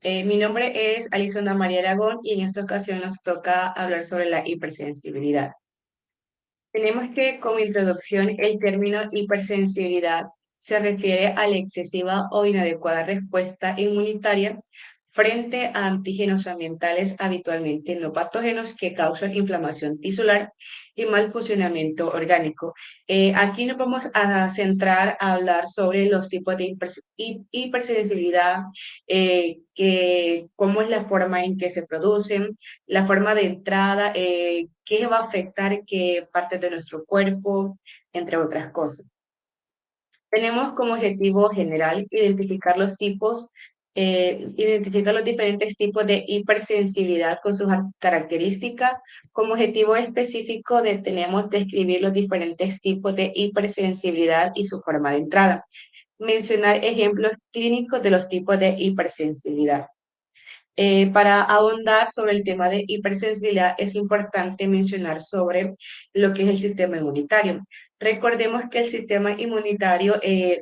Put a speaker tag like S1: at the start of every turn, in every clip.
S1: Mi nombre es Alisona María Aragón y en esta ocasión nos toca hablar sobre la hipersensibilidad. Tenemos que, como introducción, el término hipersensibilidad se refiere a la excesiva o inadecuada respuesta inmunitaria frente a antígenos ambientales habitualmente no patógenos que causan inflamación tisular y mal funcionamiento orgánico. Aquí nos vamos a centrar a hablar sobre los tipos de hipersensibilidad, cómo es la forma en que se producen, la forma de entrada, qué va a afectar qué partes de nuestro cuerpo, entre otras cosas. Tenemos como objetivo general identificar los diferentes tipos de hipersensibilidad con sus características. Como objetivo específico tenemos describir los diferentes tipos de hipersensibilidad y su forma de entrada. Mencionar ejemplos clínicos de los tipos de hipersensibilidad. Para ahondar sobre el tema de hipersensibilidad, es importante mencionar sobre lo que es el sistema inmunitario. Recordemos que el sistema inmunitario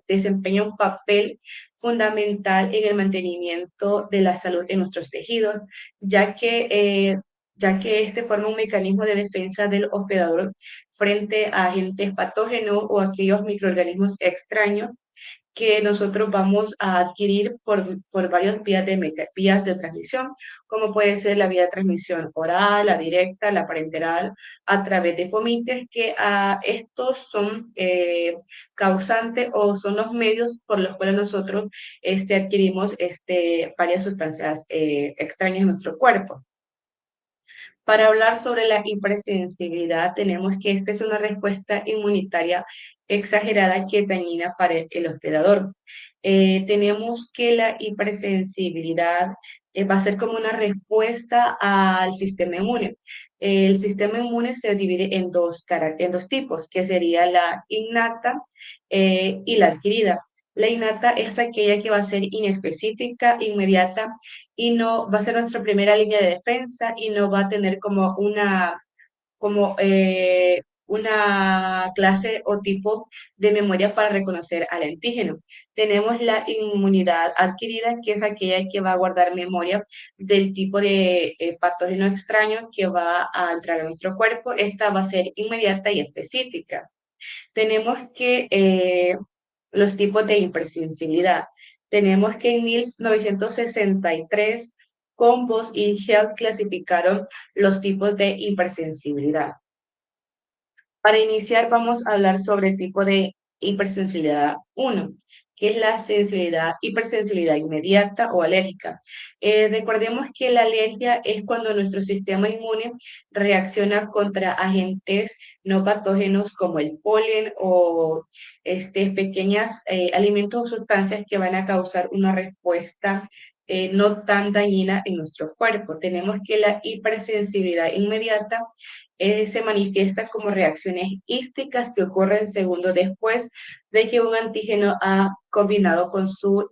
S1: desempeña un papel fundamental en el mantenimiento de la salud de nuestros tejidos, ya que, eh, ya que este forma un mecanismo de defensa del hospedador frente a agentes patógenos o aquellos microorganismos extraños que nosotros vamos a adquirir por varias vías de transmisión, como puede ser la vía de transmisión oral, la directa, la parenteral, a través de fomites, que estos son causantes o son los medios por los cuales nosotros adquirimos varias sustancias extrañas en nuestro cuerpo. Para hablar sobre la hipersensibilidad, tenemos que esta es una respuesta inmunitaria exagerada que es dañina para el hospedador. Tenemos que la hipersensibilidad va a ser como una respuesta al sistema inmune. El sistema inmune se divide en dos tipos, que sería la innata y la adquirida. La innata es aquella que va a ser inespecífica, inmediata y no va a ser nuestra primera línea de defensa y no va a tener una clase o tipo de memoria para reconocer al antígeno. Tenemos la inmunidad adquirida, que es aquella que va a guardar memoria del tipo de patógeno extraño que va a entrar a nuestro cuerpo. Esta va a ser inmediata y específica. Tenemos que los tipos de hipersensibilidad. Tenemos que en 1963 Combos y Health clasificaron los tipos de hipersensibilidad. Para iniciar vamos a hablar sobre el tipo de hipersensibilidad 1, que es la hipersensibilidad inmediata o alérgica. Recordemos que la alergia es cuando nuestro sistema inmune reacciona contra agentes no patógenos como el polen o pequeños alimentos o sustancias que van a causar una respuesta no tan dañina en nuestro cuerpo. Tenemos que la hipersensibilidad inmediata se manifiesta como reacciones hísticas que ocurren segundos después de que un antígeno ha combinado con su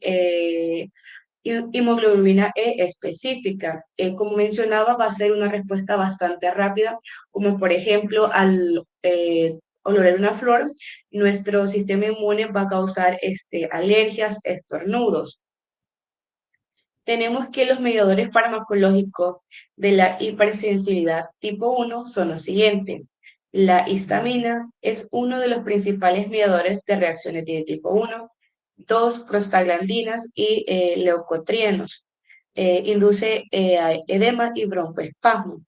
S1: hemoglobina E específica. Como mencionaba, va a ser una respuesta bastante rápida, como por ejemplo al oler una flor, nuestro sistema inmune va a causar alergias, estornudos. Tenemos que los mediadores farmacológicos de la hipersensibilidad tipo 1 son los siguientes. La histamina es uno de los principales mediadores de reacciones de tipo 1. Dos, prostaglandinas y leucotrienos. Induce edema y broncoespasmo.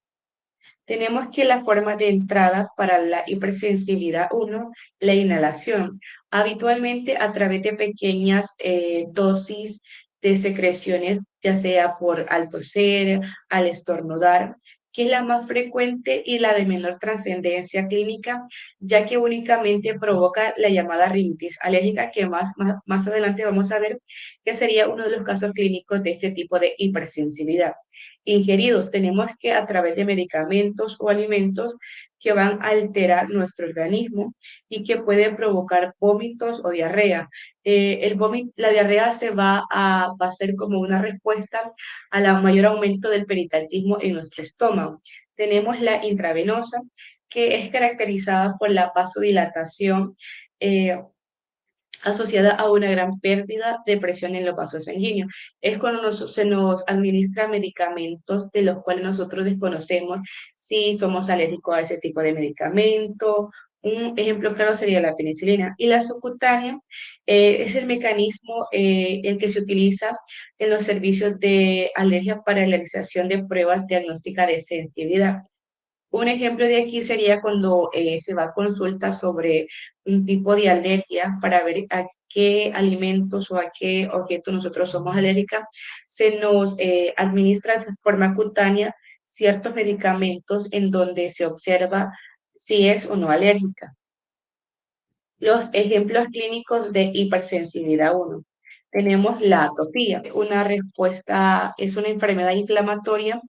S1: Tenemos que la forma de entrada para la hipersensibilidad 1, la inhalación, habitualmente a través de pequeñas dosis de secreciones, ya sea por al toser, al estornudar, que es la más frecuente y la de menor trascendencia clínica, ya que únicamente provoca la llamada rinitis alérgica, que más adelante vamos a ver que sería uno de los casos clínicos de este tipo de hipersensibilidad. Ingeridos, tenemos que a través de medicamentos o alimentos que van a alterar nuestro organismo y que pueden provocar vómitos o diarrea. La diarrea va a ser como una respuesta al mayor aumento del peritaltismo en nuestro estómago. Tenemos la intravenosa, que es caracterizada por la vasodilatación asociada a una gran pérdida de presión en los vasos sanguíneos. Es cuando se nos administra medicamentos de los cuales nosotros desconocemos si somos alérgicos a ese tipo de medicamento. Un ejemplo claro sería la penicilina. Y la subcutánea es el mecanismo el que se utiliza en los servicios de alergia para la realización de pruebas diagnósticas de sensibilidad. Un ejemplo de aquí sería cuando se va a consulta sobre un tipo de alergia para ver a qué alimentos o a qué objetos nosotros somos alérgicas, se nos administra de forma cutánea ciertos medicamentos en donde se observa si es o no alérgica. Los ejemplos clínicos de hipersensibilidad uno. Tenemos la atopía, una respuesta, es una enfermedad inflamatoria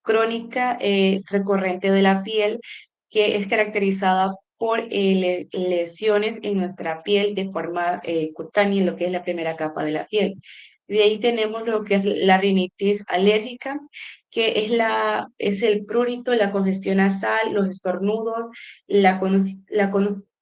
S1: crónica recurrente de la piel que es caracterizada por lesiones en nuestra piel de forma cutánea, en lo que es la primera capa de la piel. De ahí tenemos lo que es la rinitis alérgica, que es el prurito, la congestión nasal, los estornudos,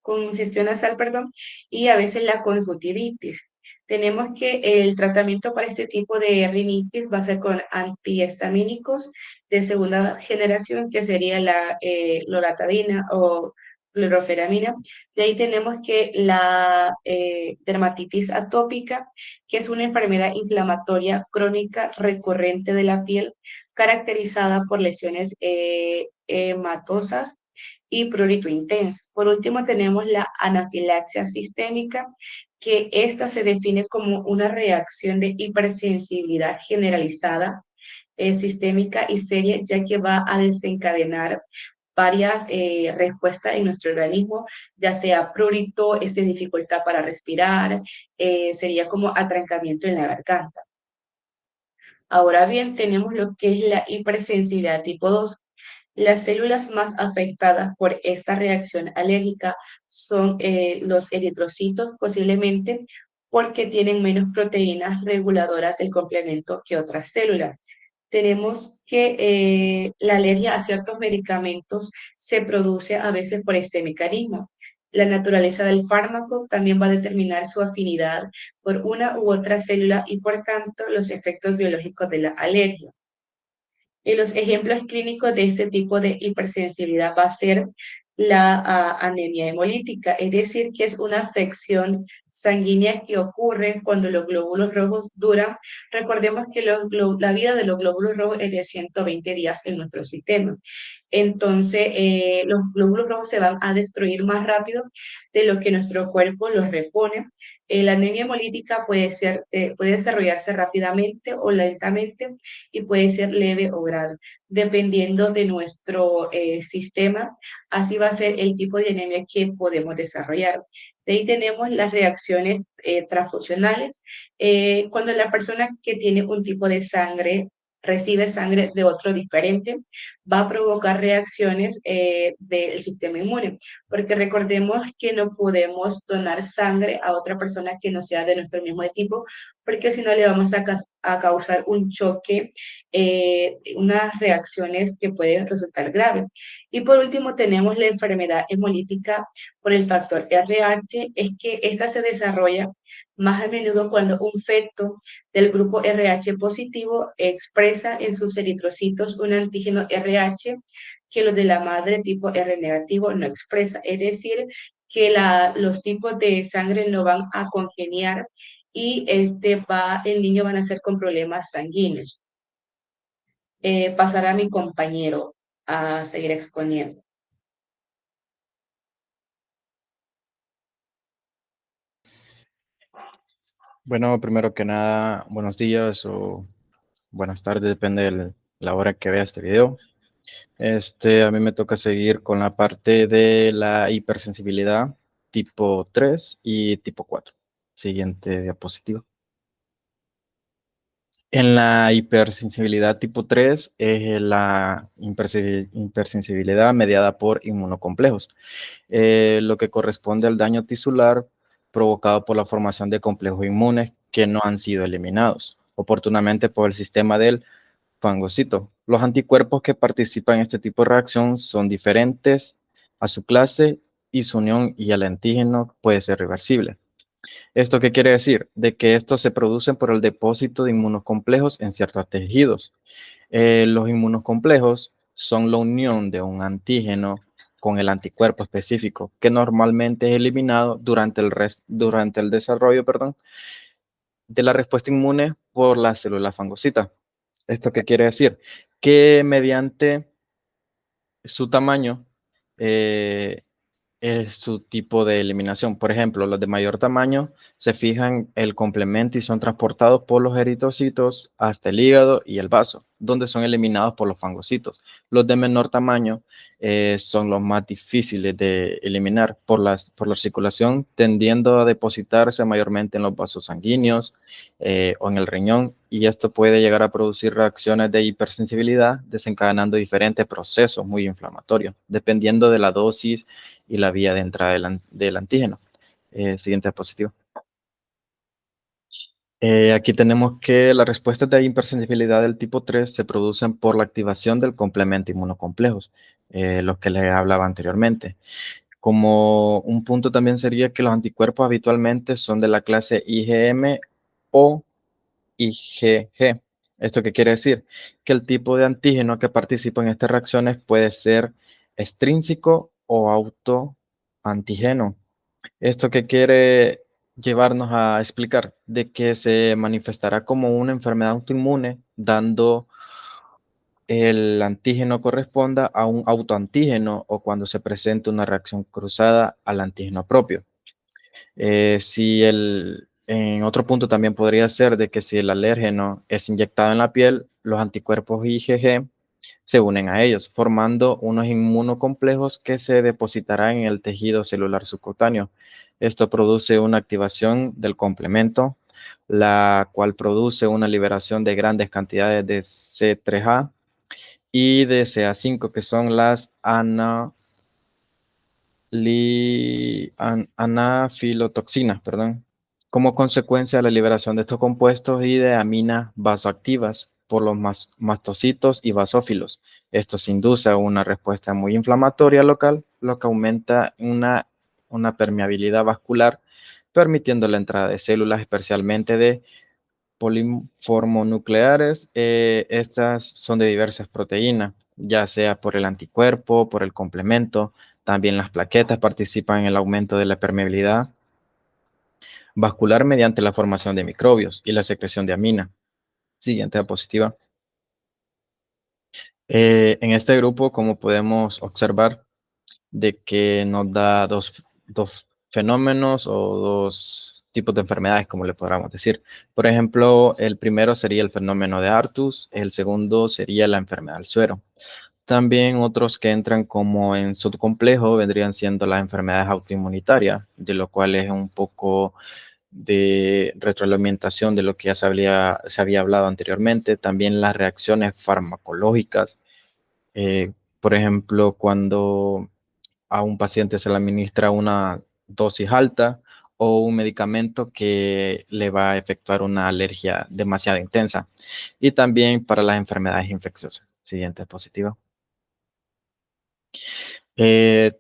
S1: congestión nasal, perdón, y a veces la conjuntivitis. Tenemos que el tratamiento para este tipo de rinitis va a ser con antihistamínicos de segunda generación, que sería la loratadina o cloroferamina. De ahí tenemos que la dermatitis atópica, que es una enfermedad inflamatoria crónica recurrente de la piel, caracterizada por lesiones hematosas y prurito intenso. Por último, tenemos la anafilaxia sistémica, que esta se define como una reacción de hipersensibilidad generalizada, sistémica y seria, ya que va a desencadenar varias respuestas en nuestro organismo, ya sea prurito, dificultad para respirar, sería como atrancamiento en la garganta. Ahora bien, tenemos lo que es la hipersensibilidad tipo 2. Las células más afectadas por esta reacción alérgica son los eritrocitos, posiblemente porque tienen menos proteínas reguladoras del complemento que otras células. Tenemos que la alergia a ciertos medicamentos se produce a veces por este mecanismo. La naturaleza del fármaco también va a determinar su afinidad por una u otra célula y por tanto los efectos biológicos de la alergia. Y los ejemplos clínicos de este tipo de hipersensibilidad va a ser la anemia hemolítica, es decir, que es una afección sanguínea que ocurre cuando los glóbulos rojos duran. Recordemos que la vida de los glóbulos rojos es de 120 días en nuestro sistema. Entonces, los glóbulos rojos se van a destruir más rápido de lo que nuestro cuerpo los repone. La anemia hemolítica puede desarrollarse rápidamente o lentamente y puede ser leve o grave, dependiendo de nuestro sistema. Así va a ser el tipo de anemia que podemos desarrollar. De ahí tenemos las reacciones transfusionales. Cuando la persona que tiene un tipo de sangre recibe sangre de otro diferente, va a provocar reacciones del sistema inmune, porque recordemos que no podemos donar sangre a otra persona que no sea de nuestro mismo tipo, porque si no le vamos a causar un choque, unas reacciones que pueden resultar graves. Y por último tenemos la enfermedad hemolítica por el factor RH, es que esta se desarrolla más a menudo cuando un feto del grupo RH positivo expresa en sus eritrocitos un antígeno RH que los de la madre tipo R negativo no expresa. Es decir, que los tipos de sangre no van a congeniar y el niño va a nacer con problemas sanguíneos. Pasará a mi compañero a seguir exponiendo.
S2: Bueno, primero que nada, buenos días o buenas tardes, depende de la hora que vea este video. A mí me toca seguir con la parte de la hipersensibilidad tipo 3 y tipo 4. Siguiente diapositiva. En la hipersensibilidad tipo 3 es la hipersensibilidad mediada por inmunocomplejos, lo que corresponde al daño tisular provocado por la formación de complejos inmunes que no han sido eliminados oportunamente por el sistema del fagocito. Los anticuerpos que participan en este tipo de reacción son diferentes a su clase y su unión y al antígeno puede ser reversible. ¿Esto qué quiere decir? De que estos se producen por el depósito de inmunocomplejos en ciertos tejidos. Los inmunocomplejos son la unión de un antígeno con el anticuerpo específico, que normalmente es eliminado durante el desarrollo, perdón, de la respuesta inmune por la célula fagocita. ¿Esto qué quiere decir? Que mediante su tamaño, eh, es su tipo de eliminación. Por ejemplo, los de mayor tamaño se fijan el complemento y son transportados por los eritrocitos hasta el hígado y el vaso, donde son eliminados por los fagocitos. Los de menor tamaño son los más difíciles de eliminar por la circulación, tendiendo a depositarse mayormente en los vasos sanguíneos o en el riñón, y esto puede llegar a producir reacciones de hipersensibilidad, desencadenando diferentes procesos muy inflamatorios, dependiendo de la dosis y la vía de entrada del antígeno. Siguiente diapositiva. Aquí tenemos que las respuestas de hipersensibilidad del tipo 3 se producen por la activación del complemento inmunocomplejos, los que les hablaba anteriormente. Como un punto también sería que los anticuerpos habitualmente son de la clase IgM o IgG. ¿Esto qué quiere decir? Que el tipo de antígeno que participa en estas reacciones puede ser extrínseco o autoantígeno. Esto que quiere llevarnos a explicar de que se manifestará como una enfermedad autoinmune, dando el antígeno corresponda a un autoantígeno o cuando se presenta una reacción cruzada al antígeno propio. En otro punto también podría ser de que si el alérgeno es inyectado en la piel, los anticuerpos IgG se unen a ellos, formando unos inmunocomplejos que se depositarán en el tejido celular subcutáneo. Esto produce una activación del complemento, la cual produce una liberación de grandes cantidades de C3A y de CA5, que son las anafilotoxinas, perdón, como consecuencia de la liberación de estos compuestos y de aminas vasoactivas por los mastocitos y basófilos. Esto se induce a una respuesta muy inflamatoria local, lo que aumenta una permeabilidad vascular, permitiendo la entrada de células, especialmente de poliformonucleares. Estas son de diversas proteínas, ya sea por el anticuerpo, por el complemento. También las plaquetas participan en el aumento de la permeabilidad vascular mediante la formación de microbios y la secreción de amina. Siguiente diapositiva. En este grupo, como podemos observar, de que nos da dos fenómenos o dos tipos de enfermedades, como le podríamos decir. Por ejemplo, el primero sería el fenómeno de Artus, el segundo sería la enfermedad del suero. También otros que entran como en subcomplejo vendrían siendo las enfermedades autoinmunitarias, de lo cual es un poco de retroalimentación de lo que ya se había hablado anteriormente. También las reacciones farmacológicas, por ejemplo, cuando a un paciente se le administra una dosis alta o un medicamento que le va a efectuar una alergia demasiado intensa. Y también para las enfermedades infecciosas. Siguiente diapositiva. Eh,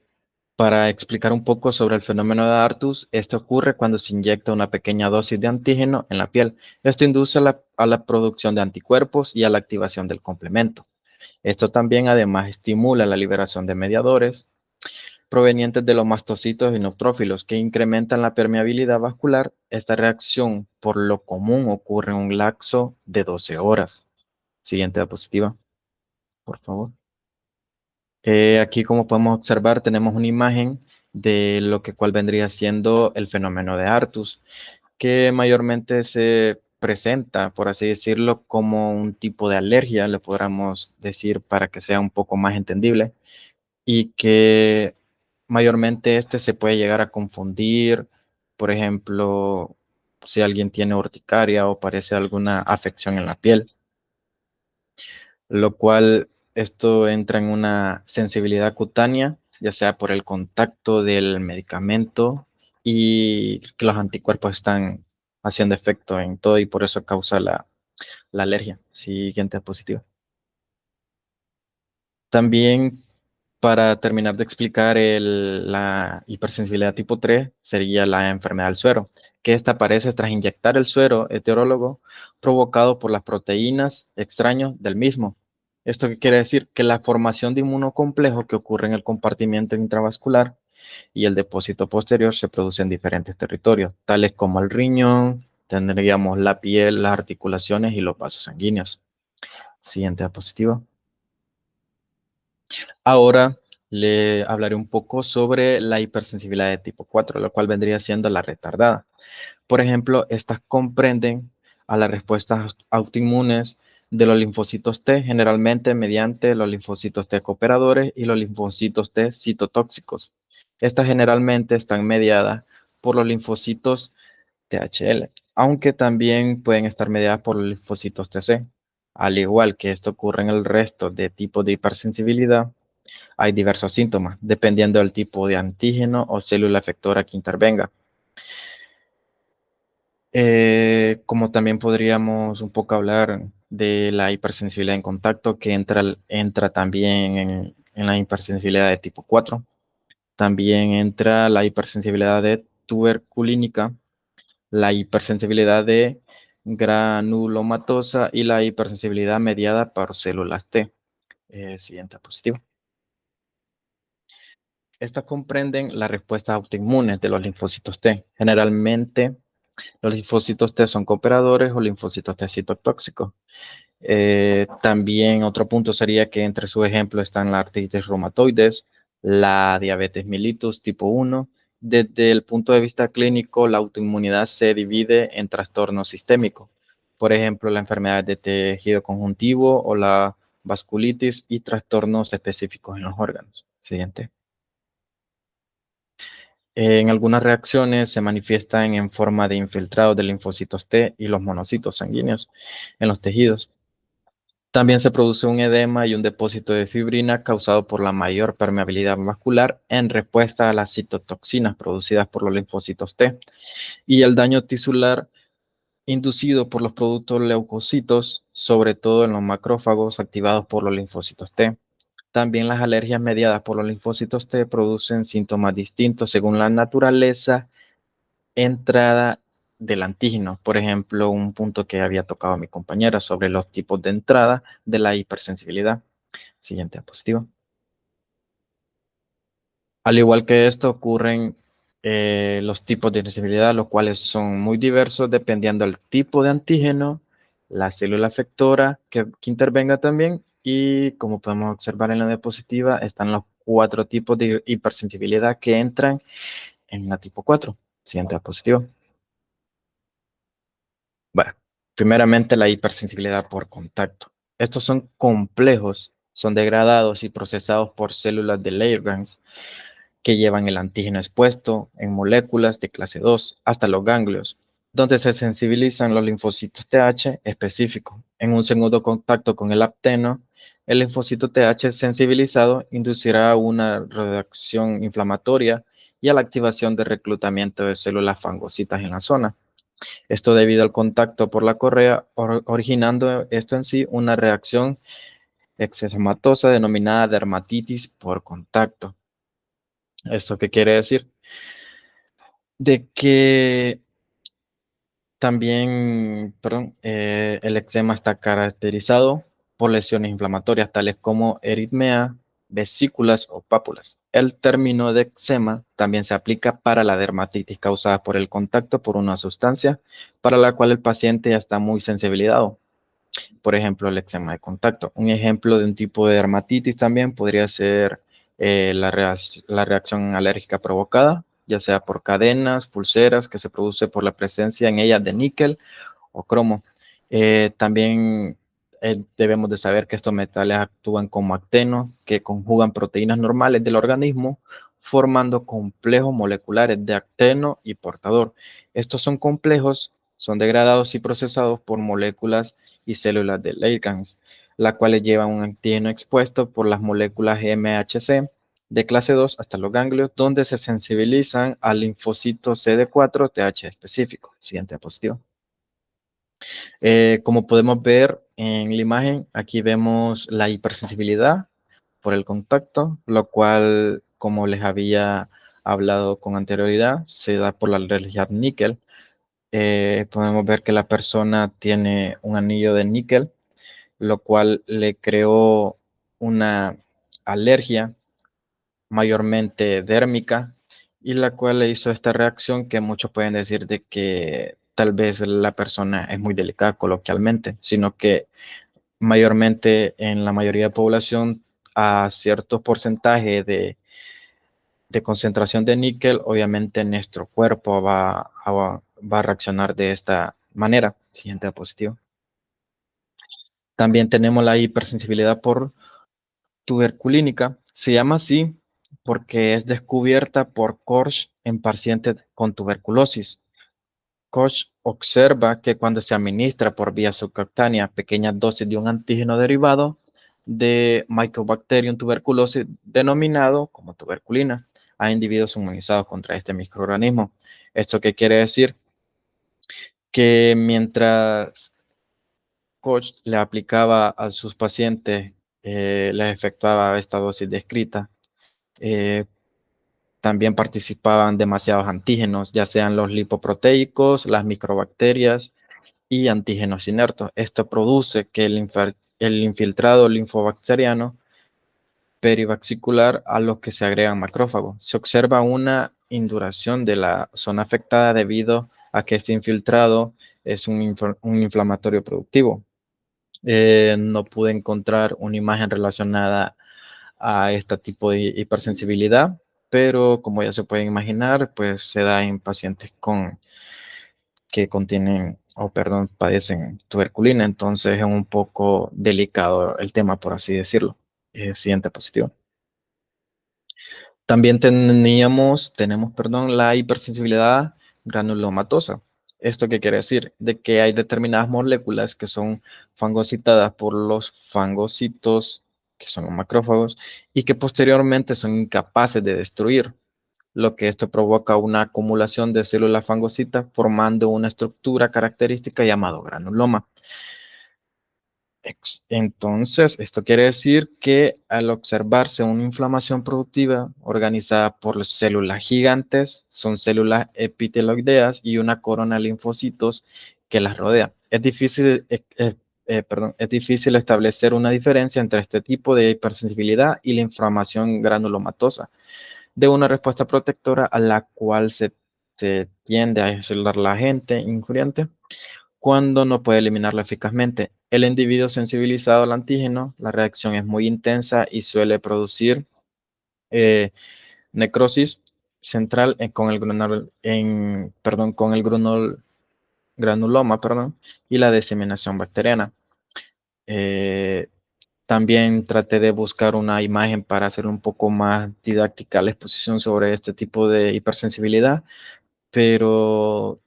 S2: para explicar un poco sobre el fenómeno de Artus, esto ocurre cuando se inyecta una pequeña dosis de antígeno en la piel. Esto induce a la producción de anticuerpos y a la activación del complemento. Esto también además estimula la liberación de mediadores provenientes de los mastocitos y neutrófilos que incrementan la permeabilidad vascular. Esta reacción por lo común ocurre en un lapso de 12 horas. Siguiente diapositiva, por favor. Aquí, como podemos observar, tenemos una imagen de lo que cual vendría siendo el fenómeno de Artus, que mayormente se presenta, por así decirlo, como un tipo de alergia, le podríamos decir para que sea un poco más entendible, y que mayormente este se puede llegar a confundir, por ejemplo, si alguien tiene urticaria o parece alguna afección en la piel, lo cual esto entra en una sensibilidad cutánea, ya sea por el contacto del medicamento y que los anticuerpos están haciendo efecto en todo y por eso causa la alergia. Siguiente diapositiva. También Para terminar de explicar la hipersensibilidad tipo 3, sería la enfermedad del suero, que esta aparece tras inyectar el suero heterólogo provocado por las proteínas extraños del mismo. ¿Esto qué quiere decir? Que la formación de inmunocomplejo que ocurre en el compartimiento intravascular y el depósito posterior se produce en diferentes territorios, tales como el riñón, tendríamos la piel, las articulaciones y los vasos sanguíneos. Siguiente diapositiva. Ahora le hablaré un poco sobre la hipersensibilidad de tipo 4, lo cual vendría siendo la retardada. Por ejemplo, estas comprenden a las respuestas autoinmunes de los linfocitos T, generalmente mediante los linfocitos T cooperadores y los linfocitos T citotóxicos. Estas generalmente están mediadas por los linfocitos THL, aunque también pueden estar mediadas por los linfocitos TC. Al igual que esto ocurre en el resto de tipos de hipersensibilidad, hay diversos síntomas, dependiendo del tipo de antígeno o célula efectora que intervenga. Como también podríamos un poco hablar de la hipersensibilidad en contacto, que entra también en la hipersensibilidad de tipo 4. También entra la hipersensibilidad de tuberculínica, la hipersensibilidad de granulomatosa y la hipersensibilidad mediada por células T. Siguiente diapositiva. Estas comprenden las respuestas autoinmunes de los linfocitos T. Generalmente, los linfocitos T son cooperadores o linfocitos T citotóxicos. También otro punto sería que entre sus ejemplos están la artritis reumatoides, la diabetes mellitus tipo 1. Desde el punto de vista clínico, la autoinmunidad se divide en trastornos sistémicos. Por ejemplo, la enfermedad de tejido conjuntivo o la vasculitis y trastornos específicos en los órganos. Siguiente. En algunas reacciones se manifiestan en forma de infiltrados de linfocitos T y los monocitos sanguíneos en los tejidos. También se produce un edema y un depósito de fibrina causado por la mayor permeabilidad vascular en respuesta a las citotoxinas producidas por los linfocitos T y el daño tisular inducido por los productos leucocitos, sobre todo en los macrófagos activados por los linfocitos T. También las alergias mediadas por los linfocitos T producen síntomas distintos según la naturaleza entrada del antígeno. Por ejemplo, un punto que había tocado mi compañera sobre los tipos de entrada de la hipersensibilidad. Siguiente diapositiva. Al igual que esto, ocurren los tipos de sensibilidad, los cuales son muy diversos dependiendo del tipo de antígeno, la célula efectora que intervenga también, y como podemos observar en la diapositiva, están los 4 tipos de hipersensibilidad que entran en la tipo 4. Siguiente diapositiva. Bueno, primeramente la hipersensibilidad por contacto. Estos son complejos, son degradados y procesados por células de Langerhans que llevan el antígeno expuesto en moléculas de clase 2 hasta los ganglios, donde se sensibilizan los linfocitos TH específicos. En un segundo contacto con el apteno, el linfocito TH sensibilizado inducirá una reacción inflamatoria y a la activación de reclutamiento de células fagocitas en la zona. Esto debido al contacto por la correa, originando esto en sí una reacción exematosa denominada dermatitis por contacto. ¿Esto qué quiere decir? De que también, perdón, el eczema está caracterizado por lesiones inflamatorias tales como eritmia, vesículas o pápulas. El término de eczema también se aplica para la dermatitis causada por el contacto por una sustancia para la cual el paciente ya está muy sensibilizado. Por ejemplo, el eczema de contacto. Un ejemplo de un tipo de dermatitis también podría ser la reacción alérgica provocada, ya sea por cadenas, pulseras, que se produce por la presencia en ellas de níquel o cromo. También debemos de saber que estos metales actúan como actenos que conjugan proteínas normales del organismo, formando complejos moleculares de acteno y portador. Estos son complejos, son degradados y procesados por moléculas y células de Langerhans, las cuales llevan un antígeno expuesto por las moléculas MHC de clase 2 hasta los ganglios, donde se sensibilizan al linfocito CD4 TH específico. Siguiente diapositiva. Como podemos ver en la imagen, aquí vemos la hipersensibilidad por el contacto, lo cual, como les había hablado con anterioridad, se da por la alergia al níquel. Podemos ver que la persona tiene un anillo de níquel, lo cual le creó una alergia mayormente dérmica, y la cual le hizo esta reacción que muchos pueden decir de que tal vez la persona es muy delicada coloquialmente, sino que mayormente en la mayoría de población a ciertos porcentajes de concentración de níquel, obviamente nuestro cuerpo va a reaccionar de esta manera. Siguiente diapositiva. También tenemos la hipersensibilidad por tuberculínica. Se llama así porque es descubierta por Koch en pacientes con tuberculosis. Koch observa que cuando se administra por vía subcutánea pequeñas dosis de un antígeno derivado de Mycobacterium tuberculosis, denominado como tuberculina, a individuos inmunizados contra este microorganismo. ¿Esto qué quiere decir? Que mientras Koch le aplicaba a sus pacientes, les efectuaba esta dosis descrita, eh, también participaban demasiados antígenos, ya sean los lipoproteicos, las microbacterias y antígenos inertos. Esto produce que el infiltrado linfobacteriano perivascular a los que se agregan macrófagos. Se observa una induración de la zona afectada debido a que este infiltrado es un inflamatorio productivo. No pude encontrar una imagen relacionada a este tipo de hipersensibilidad, pero como ya se pueden imaginar, pues se da en pacientes que contienen, o perdón, padecen tuberculina, entonces es un poco delicado el tema, por así decirlo. Siguiente positivo. También tenemos, perdón, la hipersensibilidad granulomatosa. ¿Esto qué quiere decir? De que hay determinadas moléculas que son fagocitadas por los fagocitos, que son los macrófagos, y que posteriormente son incapaces de destruir, lo que esto provoca una acumulación de células fagocitas formando una estructura característica llamado granuloma. Entonces, esto quiere decir que al observarse una inflamación productiva organizada por células gigantes, son células epiteloideas y una corona de linfocitos que las rodea. Es difícil establecer una diferencia entre este tipo de hipersensibilidad y la inflamación granulomatosa de una respuesta protectora a la cual se tiende a aislar la agente injuriante cuando no puede eliminarlo eficazmente. El individuo sensibilizado al antígeno, la reacción es muy intensa y suele producir eh, necrosis central con el granuloma, y la diseminación bacteriana. Eh, También traté de buscar una imagen para hacer un poco más didáctica la exposición sobre este tipo de hipersensibilidad, pero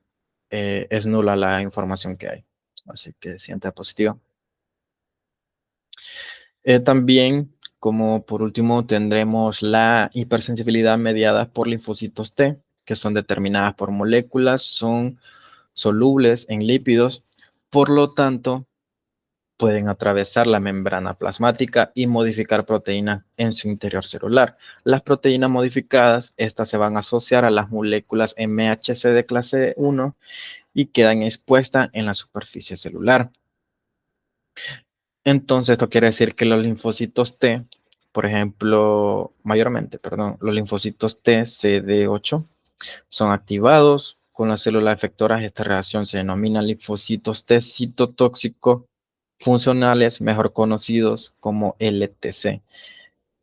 S2: es nula la información que hay. Así que siguiente positivo. También, como por último, tendremos la hipersensibilidad mediada por linfocitos T, que son determinadas por moléculas, son solubles en lípidos, por lo tanto, pueden atravesar la membrana plasmática y modificar proteínas en su interior celular. Las proteínas modificadas, estas se van a asociar a las moléculas MHC de clase 1 y quedan expuestas en la superficie celular. Entonces, esto quiere decir que los linfocitos T, por ejemplo, mayormente, perdón, los linfocitos T CD8 son activados con las células efectoras. Esta reacción se denomina linfocitos T citotóxicos funcionales, mejor conocidos como LTC.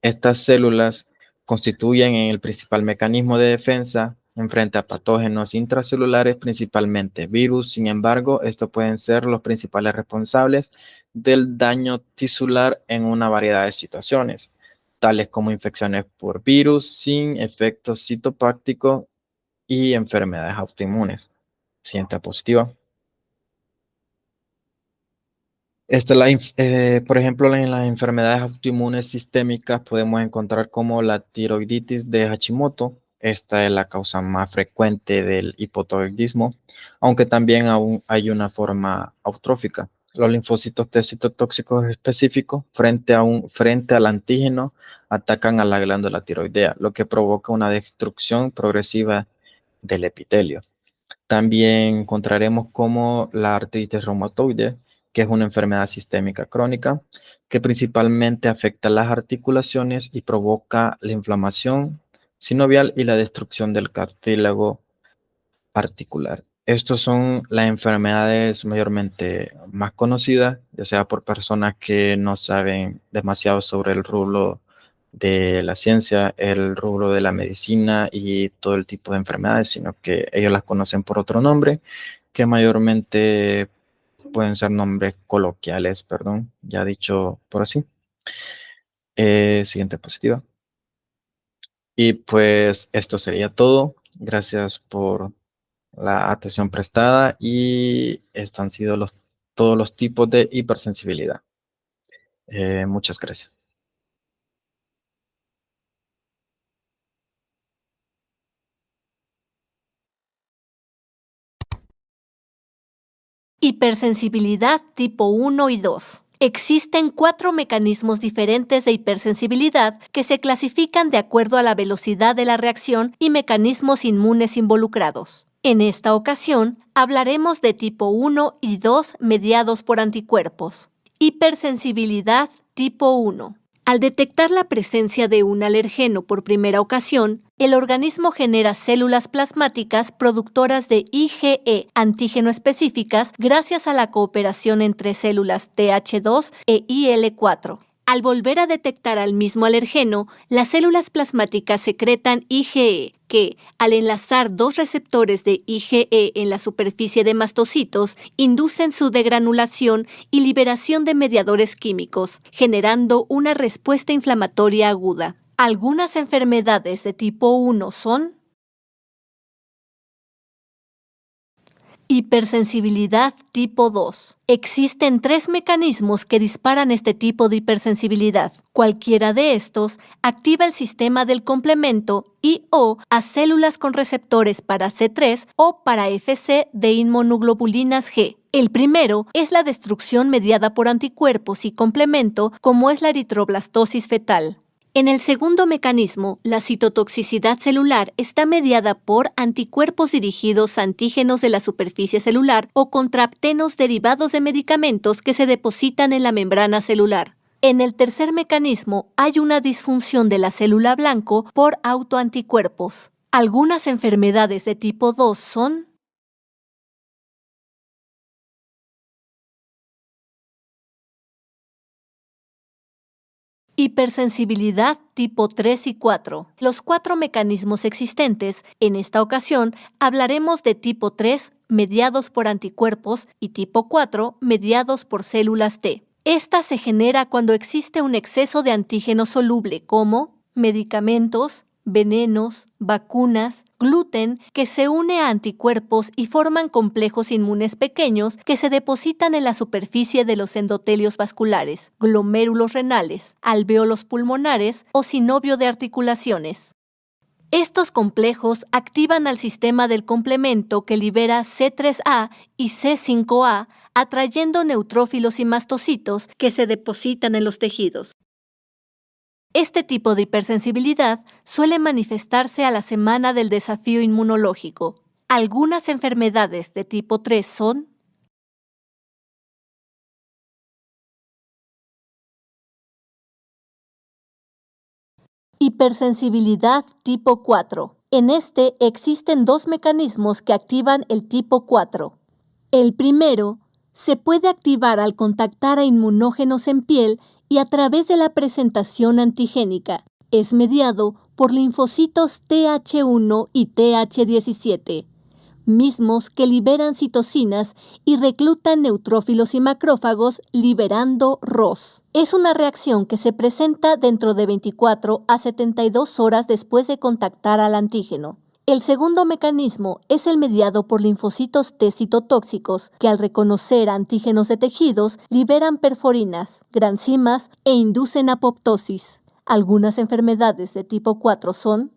S2: Estas células constituyen el principal mecanismo de defensa en frente a patógenos intracelulares, principalmente virus. Sin embargo, estos pueden ser los principales responsables del daño tisular en una variedad de situaciones, tales como infecciones por virus sin efecto citopáctico y enfermedades autoinmunes. Siguiente diapositiva. Por ejemplo, en las enfermedades autoinmunes sistémicas podemos encontrar como la tiroiditis de Hashimoto. Esta es la causa más frecuente del hipotiroidismo, aunque también aún hay una forma autrófica. Los linfocitos T citotóxicos específicos frente al antígeno atacan a la glándula tiroidea, lo que provoca una destrucción progresiva del epitelio. También encontraremos como la artritis reumatoide, que es una enfermedad sistémica crónica, que principalmente afecta las articulaciones y provoca la inflamación sinovial y la destrucción del cartílago articular. Estos son las enfermedades mayormente más conocidas, ya sea por personas que no saben demasiado sobre el rubro de la ciencia, el rubro de la medicina y todo el tipo de enfermedades, sino que ellos las conocen por otro nombre, que mayormente pueden ser nombres coloquiales, perdón, ya dicho por así. Siguiente diapositiva. Y pues esto sería todo. Gracias por la atención prestada y estos han sido todos los tipos de hipersensibilidad. Muchas gracias.
S3: Hipersensibilidad tipo 1 y 2. Existen 4 mecanismos diferentes de hipersensibilidad que se clasifican de acuerdo a la velocidad de la reacción y mecanismos inmunes involucrados. En esta ocasión, hablaremos de tipo 1 y 2 mediados por anticuerpos. Hipersensibilidad tipo 1. Al detectar la presencia de un alergeno por primera ocasión, el organismo genera células plasmáticas productoras de IgE, antígeno específicas, gracias a la cooperación entre células Th2 e IL4. Al volver a detectar al mismo alergeno, las células plasmáticas secretan IgE, que, al enlazar 2 receptores de IgE en la superficie de mastocitos, inducen su degranulación y liberación de mediadores químicos, generando una respuesta inflamatoria aguda. Algunas enfermedades de tipo 1 son hipersensibilidad tipo 2. Existen 3 mecanismos que disparan este tipo de hipersensibilidad. Cualquiera de estos activa el sistema del complemento I-O a células con receptores para C3 o para Fc de inmunoglobulinas G. El primero es la destrucción mediada por anticuerpos y complemento, como es la eritroblastosis fetal. En el segundo mecanismo, la citotoxicidad celular está mediada por anticuerpos dirigidos a antígenos de la superficie celular o contraptenos derivados de medicamentos que se depositan en la membrana celular. En el tercer mecanismo, hay una disfunción de la célula blanco por autoanticuerpos. Algunas enfermedades de tipo 2 son hipersensibilidad tipo 3 y 4. Los 4 mecanismos existentes, en esta ocasión hablaremos de tipo 3, mediados por anticuerpos, y tipo 4, mediados por células T. Esta se genera cuando existe un exceso de antígeno soluble como medicamentos, venenos, vacunas, gluten, que se une a anticuerpos y forman complejos inmunes pequeños que se depositan en la superficie de los endotelios vasculares, glomérulos renales, alvéolos pulmonares o sinovio de articulaciones. Estos complejos activan al sistema del complemento que libera C3A y C5A, atrayendo neutrófilos y mastocitos que se depositan en los tejidos. Este tipo de hipersensibilidad suele manifestarse a la semana del desafío inmunológico. Algunas enfermedades de tipo 3 son hipersensibilidad tipo 4. En este existen 2 mecanismos que activan el tipo 4. El primero se puede activar al contactar a inmunógenos en piel y a través de la presentación antigénica. Es mediado por linfocitos Th1 y Th17, mismos que liberan citocinas y reclutan neutrófilos y macrófagos liberando ROS. Es una reacción que se presenta dentro de 24 a 72 horas después de contactar al antígeno. El segundo mecanismo es el mediado por linfocitos T citotóxicos, que al reconocer antígenos de tejidos liberan perforinas, granzimas e inducen apoptosis. Algunas enfermedades de tipo 4 son